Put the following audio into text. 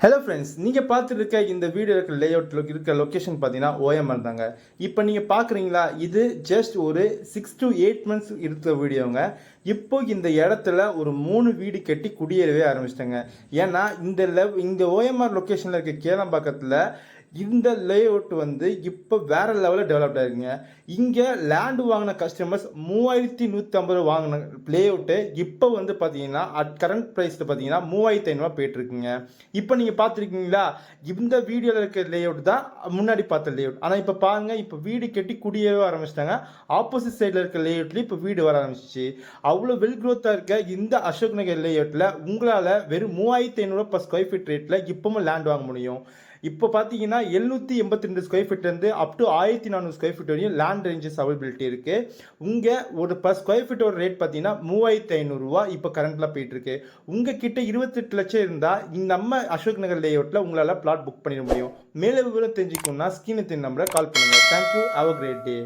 Hello friends, நீங்கள் பார்த்துருக்க இந்த வீடியோ இருக்க லேஅவுட் இருக்க லொக்கேஷன் பார்த்தீங்கன்னா ஓஎம்ஆர் தாங்க. இப்போ நீங்கள் பார்க்குறீங்களா, இது ஜஸ்ட் ஒரு 6 to 8 months இருக்க வீடியோங்க. இப்போ இந்த இடத்துல ஒரு 3 வீடு கட்டி குடியேறவே ஆரம்பிச்சிட்டாங்க. ஏன்னா இந்த ஓஎம்ஆர் லொக்கேஷனில் இருக்க கேளம்பாக்கத்தில் இந்த லேஅவுட் இப்போ வேற லெவலில் டெவலப்ட் ஆயிருக்குங்க. இங்கே லேண்டு வாங்கின கஸ்டமர்ஸ் 3150 வாங்கின லேஅவுட்டு இப்போ பார்த்தீங்கன்னா அட் கரண்ட் ப்ரைஸில் பார்த்தீங்கன்னா 3500 போயிட்டு இருக்குங்க. இப்போ நீங்கள் பார்த்துருக்கீங்களா, இந்த வீடியோவில் இருக்க லேஅவுட் தான் முன்னாடி பார்த்த லேஅவுட். ஆனால் இப்போ பாருங்க, இப்போ வீடு கட்டி குடியேற ஆரம்பிச்சிட்டாங்க. ஆப்போசிட் சைடில் இருக்க லேஅவுட்லேயும் இப்போ வீடு வர ஆரம்பிச்சிச்சு. அவ்வளோ வெல் க்ரோத்தாக இருக்க இந்த அசோக் நகர் லேஅவுட்டில் உங்களால் வெறும் 3500 per square feet ரேட்டில் இப்பவும் லேண்ட் வாங்க முடியும். இப்போ பார்த்தீங்கன்னா 782 ஸ்கொயர் ஃபீட்லேருந்து அப் டு 1400 ஸ்கொயர் ஃபீட் வரையும் லேண்ட் ரேஞ்சஸ் அவைலபிலிட்டி இருக்குது. இங்கே ஒரு பர் ஸ்கொயர் ஃபீட்டோட ரேட் பார்த்தீங்கன்னா 3500 இப்போ கரண்ட்டில் போயிட்டுருக்கு. உங்கள் கிட்ட 28 லட்சம் இருந்தால் நம்ம அசோக் நகர் லேஅவுட்டில் உங்களால் பிளாட் புக் பண்ணிட முடியும். மேலே விவரம் தெரிஞ்சுக்கணும்னா ஸ்கிரீனை நம்பரை கால் பண்ணுங்கள். Thank you, have a great day.